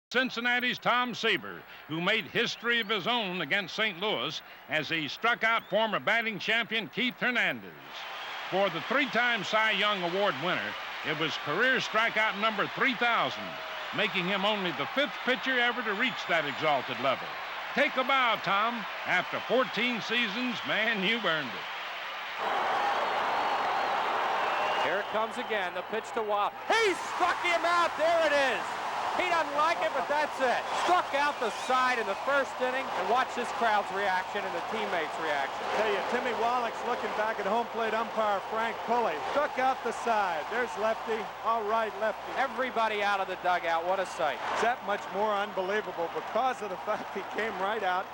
Cincinnati's Tom Seaver, who made history of his own against St. Louis as he struck out former batting champion Keith Hernandez. For the three-time Cy Young Award winner, it was career strikeout number 3,000, making him only the fifth pitcher ever to reach that exalted level. Take a bow, Tom. After 14 seasons, man, you've earned it. Here it comes again, the pitch to Wild. He struck him out, there it is. He doesn't like it, but that's it. Struck out the side in the first inning, and watch this crowd's reaction and the teammates' reaction. Tell you, Timmy Wallach's looking back at home plate umpire Frank Pulley. Struck out the side. There's lefty. All right, lefty. Everybody out of the dugout. What a sight. It's that much more unbelievable because of the fact he came right out,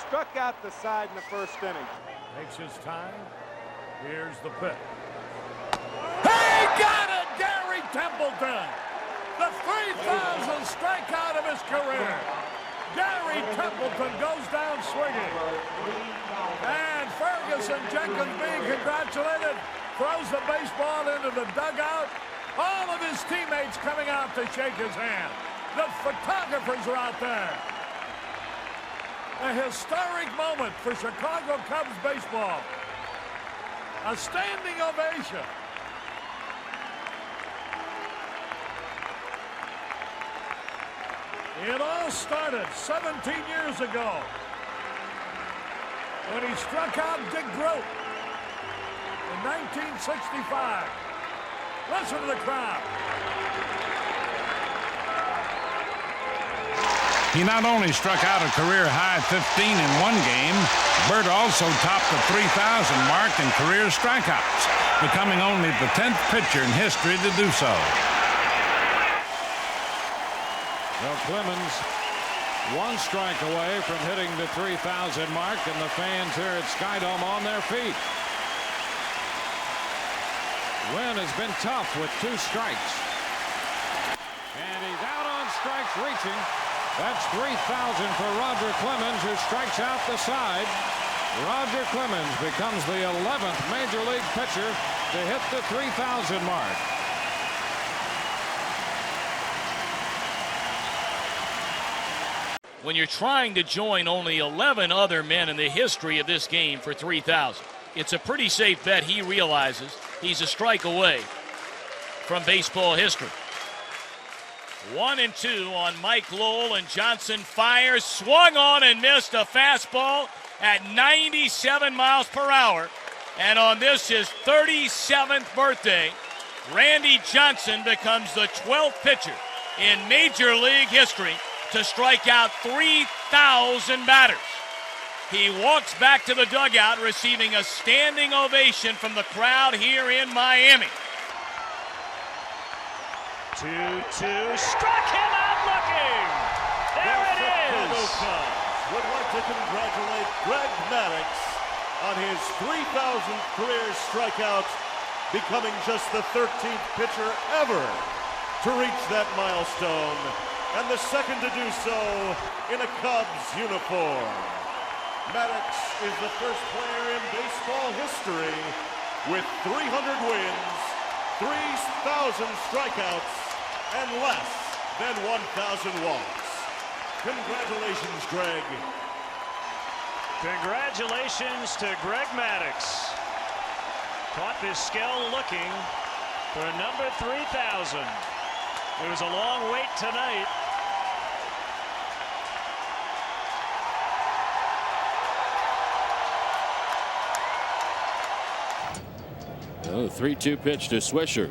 struck out the side in the first inning. Takes his time. Here's the pitch. He got it, Gary Templeton. The 3,000th strikeout of his career. Gary Templeton goes down swinging. And Fergie Jenkins, being congratulated, throws the baseball into the dugout. All of his teammates coming out to shake his hand. The photographers are out there. A historic moment for Chicago Cubs baseball. A standing ovation. It all started 17 years ago when he struck out Dick Groat in 1965. Listen to the crowd. He not only struck out a career-high 15 in one game, Bert also topped the 3,000 mark in career strikeouts, becoming only the 10th pitcher in history to do so. Well, Clemens, one strike away from hitting the 3,000 mark, and the fans here at Skydome on their feet. Wynn has been tough with 2 strikes. And he's out on strikes reaching. That's 3,000 for Roger Clemens, who strikes out the side. Roger Clemens becomes the 11th Major League pitcher to hit the 3,000 mark. When you're trying to join only 11 other men in the history of this game for 3,000. It's a pretty safe bet he realizes he's a strike away from baseball history. 1-2 on Mike Lowell, and Johnson fires, swung on and missed a fastball at 97 miles per hour. And on this, his 37th birthday, Randy Johnson becomes the 12th pitcher in Major League history to strike out 3,000 batters. He walks back to the dugout, receiving a standing ovation from the crowd here in Miami. 2-2, struck him out looking. There it is. The Cubs would like to congratulate Greg Maddux on his 3,000th career strikeout, becoming just the 13th pitcher ever to reach that milestone, and the second to do so in a Cubs uniform. Maddux is the first player in baseball history with 300 wins, 3,000 strikeouts, and less than 1,000 walks. Congratulations, Greg. Congratulations to Greg Maddux. Caught Vizquel looking for number 3,000. It was a long wait tonight. Oh, 3-2 pitch to Swisher.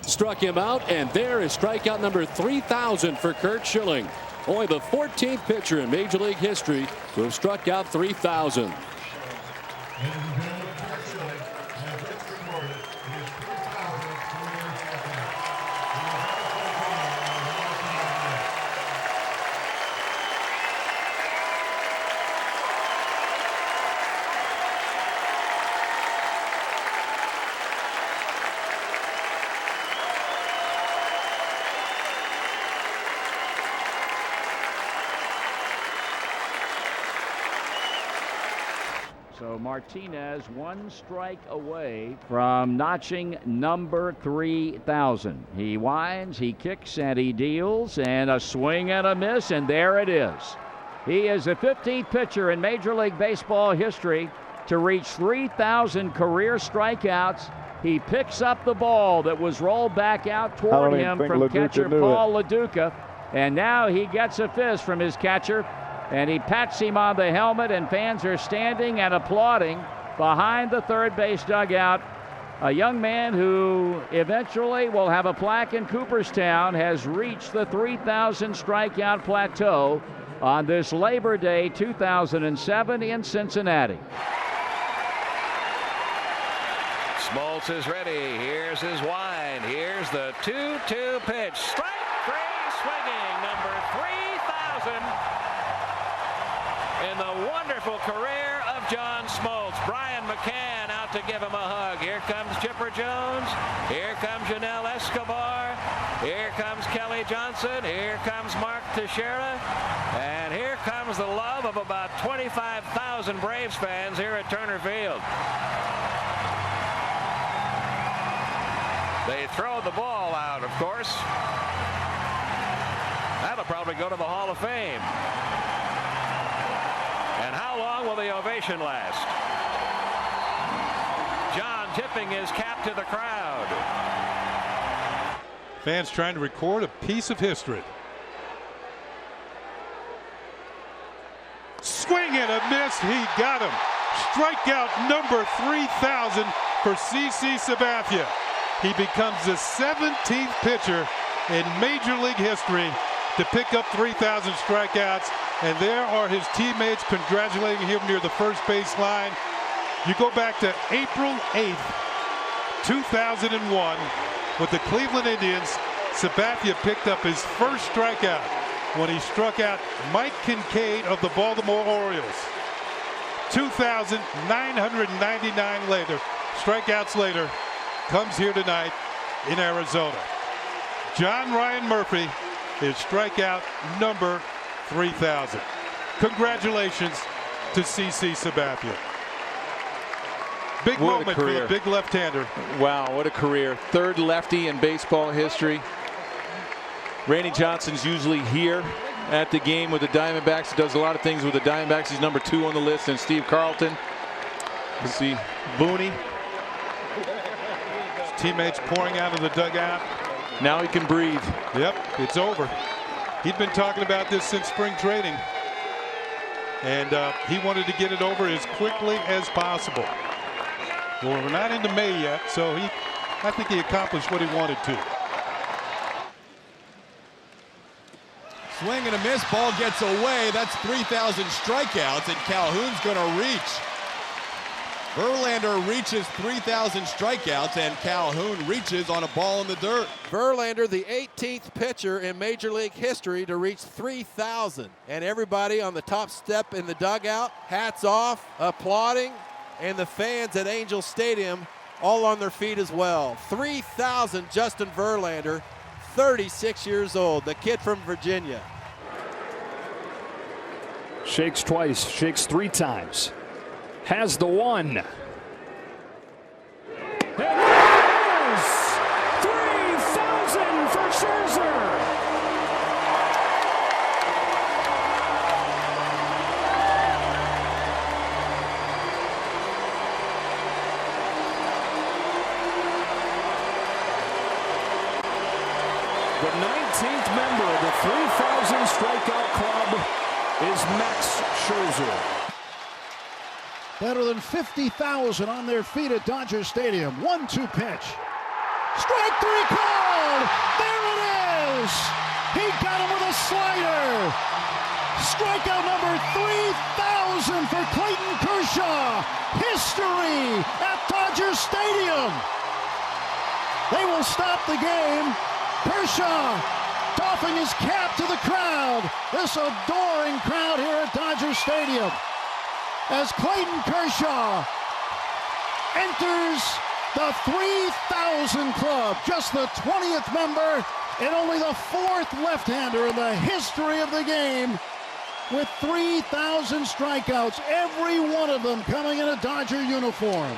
Struck him out, and there is strikeout number 3,000 for Curt Schilling. Only the 14th pitcher in Major League history to have struck out 3,000. So Martinez 1 strike away from notching number 3,000. He winds, he kicks, and he deals, and a swing and a miss, and there it is. He is the 15th pitcher in Major League Baseball history to reach 3,000 career strikeouts. He picks up the ball that was rolled back out toward him from catcher Paul LaDuca, and now he gets a fist from his catcher, and he pats him on the helmet, and fans are standing and applauding behind the third base dugout. A young man who eventually will have a plaque in Cooperstown has reached the 3,000 strikeout plateau on this Labor Day 2007 in Cincinnati. Smoltz is ready. Here's his wind. Here's the 2-2 pitch. Strike three, swinging number 3,000 in the wonderful career of John Smoltz. Brian McCann out to give him a hug. Here comes Chipper Jones. Here comes Janelle Escobar. Here comes Kelly Johnson. Here comes Mark Teixeira. And here comes the love of about 25,000 Braves fans here at Turner Field. They throw the ball out, of course. That'll probably go to the Hall of Fame. And how long will the ovation last? John tipping his cap to the crowd. Fans trying to record a piece of history. Swing and a miss. He got him. Strikeout number 3,000 for CC Sabathia. He becomes the 17th pitcher in Major League history to pick up 3,000 strikeouts, and there are his teammates congratulating him near the first base line. You go back to April 8th, 2001, with the Cleveland Indians. Sabathia picked up his first strikeout when he struck out Mike Kincaid of the Baltimore Orioles. 2,999 strikeouts later, comes here tonight in Arizona. John Ryan Murphy is strikeout number 3,000. Congratulations to CC Sabathia. Big moment for the big left-hander. Wow, what a career. Third lefty in baseball history. Randy Johnson's usually here at the game with the Diamondbacks. He does a lot of things with the Diamondbacks. He's number 2 on the list, and Steve Carlton. You see Booney. Teammates pouring out of the dugout. Now he can breathe. Yep, it's over. He'd been talking about this since spring training, and he wanted to get it over as quickly as possible. Well, we're not into May yet, so I think he accomplished what he wanted to. Swing and a miss. Ball gets away. That's 3,000 strikeouts, and Calhoun's going to reach. Verlander reaches 3,000 strikeouts, and Calhoun reaches on a ball in the dirt. Verlander, the 18th pitcher in Major League history to reach 3,000. And everybody on the top step in the dugout, hats off, applauding, and the fans at Angel Stadium all on their feet as well. 3,000 Justin Verlander, 36 years old, the kid from Virginia. Shakes twice, shakes 3 times. Has the one. And there it is! 3,000 for Scherzer! The 19th member of the 3,000 strikeout club is Max Scherzer. Better than 50,000 on their feet at Dodger Stadium. 1-2 pitch. Strike 3 called. There it is. He got him with a slider. Strikeout number 3,000 for Clayton Kershaw. History at Dodger Stadium. They will stop the game. Kershaw doffing his cap to the crowd. This adoring crowd here at Dodger Stadium, as Clayton Kershaw enters the 3,000 club, just the 20th member and only the 4th left-hander in the history of the game with 3,000 strikeouts, every one of them coming in a Dodger uniform.